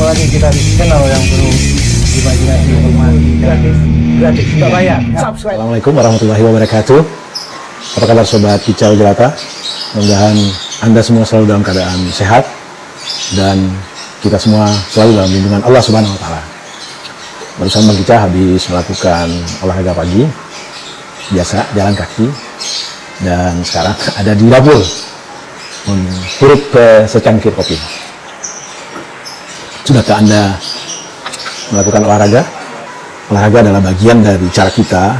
lagi kita di channel yang perlu imajinasi gratis tidak bayar. Subscribe. Assalamualaikum warahmatullahi wabarakatuh. Apa kabar sobat Kicau Jelata? Mudah-mudahan Anda semua selalu dalam keadaan sehat dan kita semua selalu dalam lindungan Allah Subhanahu wa taala. Barusan Bang Kica habis melakukan olahraga pagi biasa jalan kaki dan sekarang ada di dapur menghirup secangkir kopi. Sudahkah Anda melakukan olahraga? Olahraga adalah bagian dari cara kita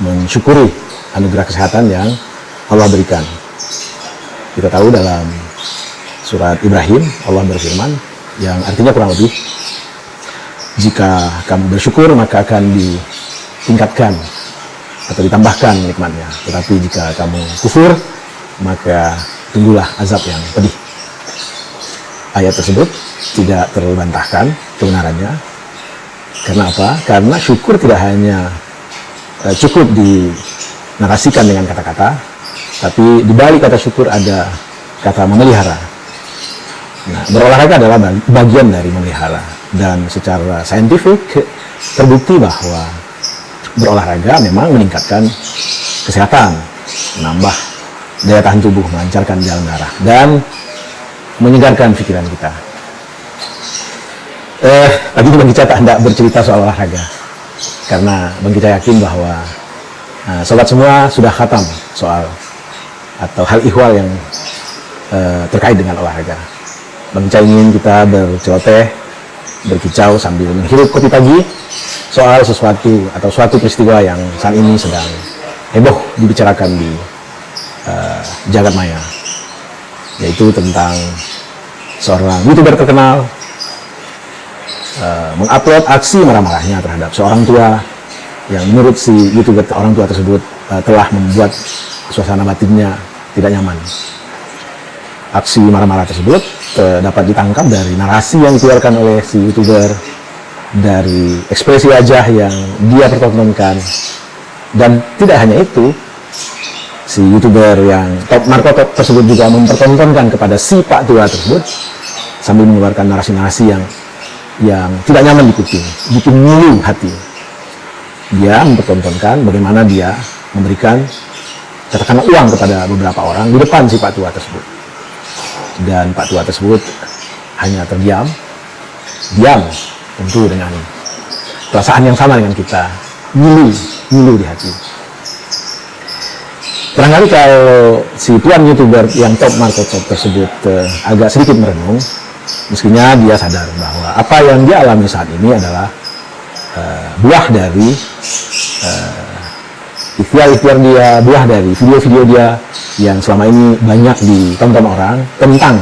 mensyukuri anugerah kesehatan yang Allah berikan. Kita tahu dalam surat Ibrahim, Allah berfirman yang artinya kurang lebih, jika kamu bersyukur maka akan ditingkatkan atau ditambahkan nikmatnya. Tetapi jika kamu kufur, maka tunggulah azab yang pedih. Ayat tersebut tidak terbantahkan kebenarannya. Karena apa? Karena syukur tidak hanya cukup dinarasikan dengan kata-kata, tapi di balik kata syukur ada kata memelihara. Nah, berolahraga adalah bagian dari memelihara, dan secara saintifik terbukti bahwa berolahraga memang meningkatkan kesehatan, menambah daya tahan tubuh, melancarkan jalan darah, dan menyegarkan pikiran kita. Tadi Bang Kica tak hendak bercerita soal olahraga, karena Bang Kica yakin bahwa sobat semua sudah khatam soal atau hal ihwal yang terkait dengan olahraga. Bang Kica ingin kita berceloteh, berkicau sambil menghirup kopi pagi soal sesuatu atau suatu peristiwa yang saat ini sedang heboh dibicarakan di jagat maya, yaitu tentang seorang YouTuber terkenal mengupload aksi marah-marahnya terhadap seorang tua yang menurut si YouTuber orang tua tersebut telah membuat suasana batinnya tidak nyaman. Aksi marah-marah tersebut dapat ditangkap dari narasi yang dikeluarkan oleh si YouTuber, dari ekspresi wajah yang dia pertontonkan, dan tidak hanya itu, si YouTuber yang top markotop tersebut juga mempertontonkan kepada si Pak Tua tersebut sambil mengeluarkan narasi-narasi yang tidak nyaman di kuping, bikin ngilu hati. Dia mempertontonkan bagaimana dia memberikan katakanlah uang kepada beberapa orang di depan si Pak Tua tersebut, dan Pak Tua tersebut hanya terdiam, tentu dengan perasaan yang sama dengan kita, ngilu di hati. Barangkali kalau si tuan YouTuber yang top market tersebut agak sedikit merenung, mestinya dia sadar bahwa apa yang dia alami saat ini adalah buah dari ikhtiar dia, buah dari video-video dia yang selama ini banyak ditonton orang tentang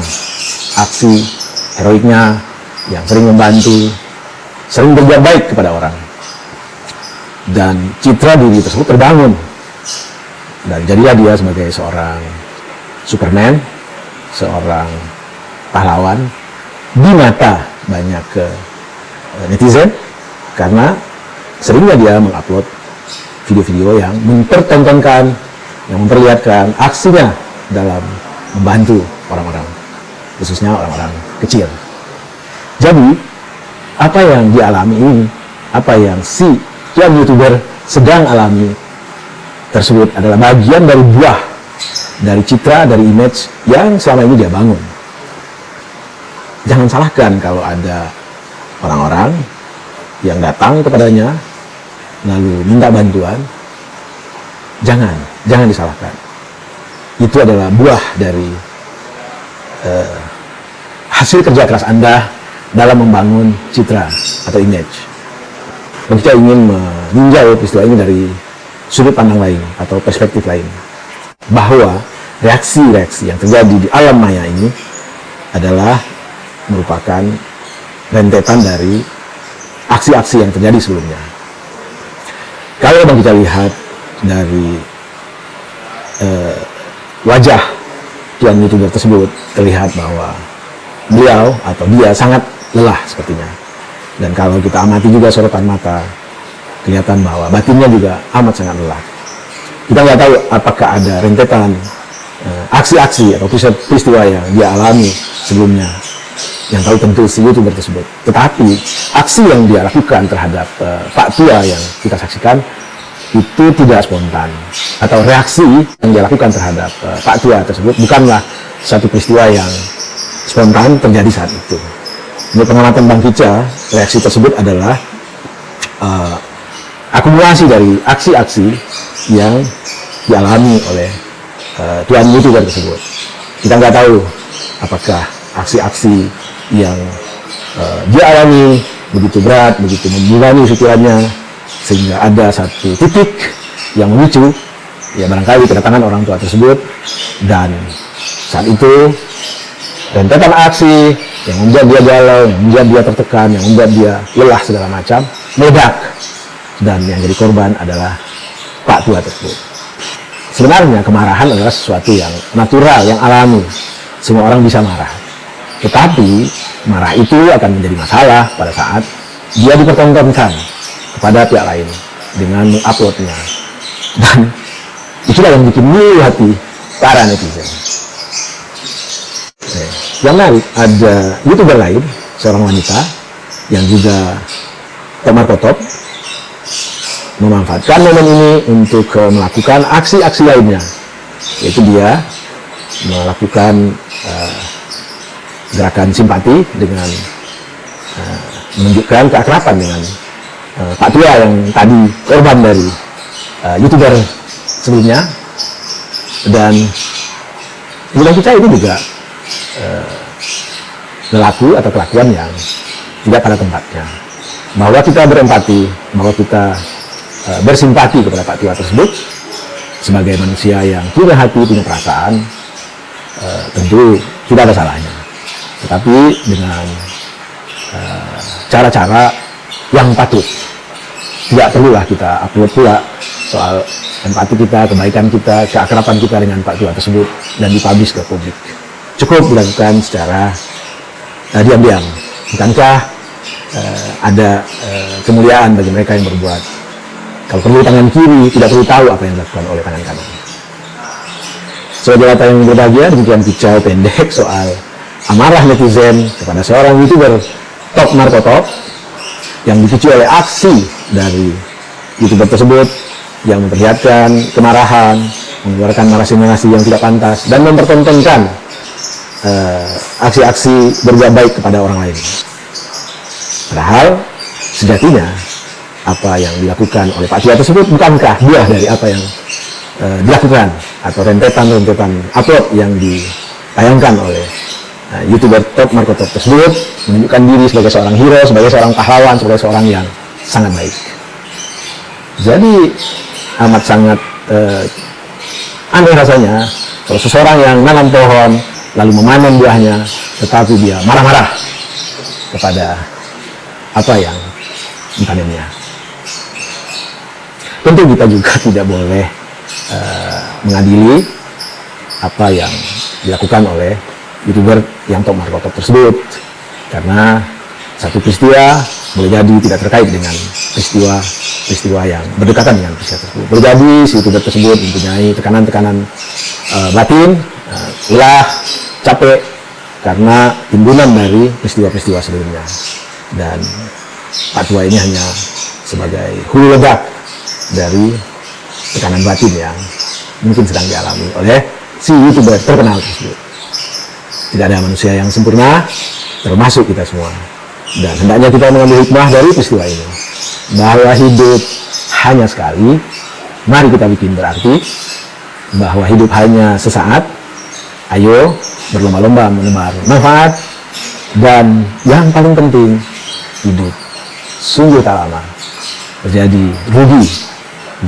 aksi heroiknya yang sering membantu, sering berbuat baik kepada orang, dan citra diri tersebut terbangun, dan jadilah dia sebagai seorang Superman, seorang pahlawan di mata banyak netizen, karena seringnya dia mengupload video-video yang mempertontonkan, yang memperlihatkan aksinya dalam membantu orang-orang, khususnya orang-orang kecil. Jadi, apa yang dialami ini, apa yang si tuan YouTuber sedang alami tersebut adalah bagian dari buah, dari citra, dari image yang selama ini dia bangun. Jangan salahkan kalau ada orang-orang yang datang kepadanya lalu minta bantuan. Jangan disalahkan. Itu adalah buah dari hasil kerja keras Anda dalam membangun citra atau image. Kita ingin meninjau peristiwa ini dari sudut pandang lain atau perspektif lain, bahwa reaksi-reaksi yang terjadi di alam maya ini adalah merupakan rentetan dari aksi-aksi yang terjadi sebelumnya. Kalau kita lihat dari wajah tuan YouTuber tersebut, terlihat bahwa beliau atau dia sangat lelah sepertinya. Dan kalau kita amati juga sorotan mata, kelihatan bahwa batinnya juga amat sangat lelah. Kita nggak tahu apakah ada rentetan aksi-aksi atau peristiwa yang dia alami sebelumnya yang tahu tentu si YouTuber tersebut. Tetapi aksi yang dia lakukan terhadap Pak Tua yang kita saksikan itu tidak spontan, atau reaksi yang dia lakukan terhadap Pak Tua tersebut bukanlah satu peristiwa yang spontan terjadi saat itu. Menurut pengamatan Bang Kica, reaksi tersebut adalah akumulasi dari aksi-aksi yang dialami oleh tuan YouTuber tersebut. Kita nggak tahu apakah aksi-aksi yang dia alami begitu berat, begitu membebani pikirannya, sehingga ada satu titik yang memicu ya barangkali kedatangan orang tua tersebut, dan saat itu rentetan aksi yang membuat dia galau, yang membuat dia tertekan, yang membuat dia lelah segala macam meledak, dan yang jadi korban adalah Pak Tua tersebut. Sebenarnya kemarahan adalah sesuatu yang natural, yang alami. Semua orang bisa marah. Tetapi marah itu akan menjadi masalah pada saat dia dipertontonkan kepada pihak lain dengan menguploadnya. Dan itulah yang bikin milu hati para netizen. Yang menarik, ada YouTuber lain, seorang wanita yang juga Markotop, memanfaatkan momen ini untuk melakukan aksi-aksi lainnya, yaitu dia melakukan gerakan simpati dengan menunjukkan keakraban dengan Pak Tua yang tadi korban dari YouTuber sebelumnya. Dan bukan kita ini juga perilaku atau kelakuan yang tidak pada tempatnya, bahwa kita berempati, bahwa kita bersimpati kepada Pak Tua tersebut sebagai manusia yang punya hati, punya perasaan, tentu tidak ada salahnya. Tetapi dengan cara-cara yang patut. Tidak perlulah kita upload pula soal empati kita, kebaikan kita, keakraban kita dengan Pak Tua tersebut dan dipublish ke publik. Cukup dilakukan secara diam-diam. Bukankah ada kemuliaan bagi mereka yang berbuat? Kalau perlu tangan kiri, tidak perlu tahu apa yang dilakukan oleh tangan kanan. Sebagai data yang berbahagia, demikian kicau pendek soal amarah netizen kepada seorang YouTuber Top Markotop yang dipicu oleh aksi dari YouTuber tersebut yang memperlihatkan kemarahan, mengeluarkan narasi-narasi yang tidak pantas, dan mempertontonkan aksi-aksi berbuat baik kepada orang lain. Padahal sejatinya apa yang dilakukan oleh Pak Tua tersebut bukankah buah dari apa yang dilakukan, atau rentetan-rentetan upload yang ditayangkan oleh YouTuber Top Markotop tersebut menunjukkan diri sebagai seorang hero, sebagai seorang pahlawan, sebagai seorang yang sangat baik. Jadi amat sangat aneh rasanya kalau seseorang yang nanam pohon lalu memanen buahnya, tetapi dia marah-marah kepada apa yang dipanennya. Tentu kita juga tidak boleh mengadili apa yang dilakukan oleh YouTuber yang Top Markotop tersebut, karena satu peristiwa boleh jadi tidak terkait dengan peristiwa yang berdekatan dengan peristiwa tersebut. Boleh jadi si YouTuber tersebut mempunyai tekanan-tekanan batin, lelah, capek karena timbunan dari peristiwa-peristiwa sebelumnya, dan Pak Tua ini hanya sebagai hulu ledak dari tekanan batin yang mungkin sedang dialami oleh si YouTuber terkenal tersebut. Tidak ada manusia yang sempurna, termasuk kita semua. Dan hendaknya kita mengambil hikmah dari peristiwa ini, bahwa hidup hanya sekali. Mari kita bikin berarti bahwa hidup hanya sesaat. Ayo berlomba-lomba menebar manfaat. Dan yang paling penting, hidup sungguh tak lama. Terjadi rugi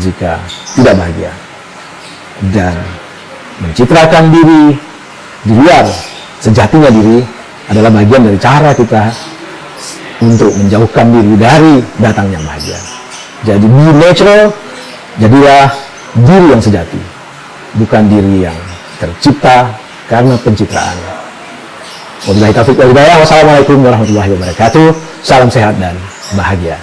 jika tidak bahagia. Dan mencitrakan diri di luar sejatinya diri adalah bagian dari cara kita untuk menjauhkan diri dari datangnya bahagia. Jadi be natural, jadilah diri yang sejati, bukan diri yang tercipta karena pencitraan. Wabillahi taufiq wal hidayah. Wassalamualaikum warahmatullahi wabarakatuh. Salam sehat dan bahagia.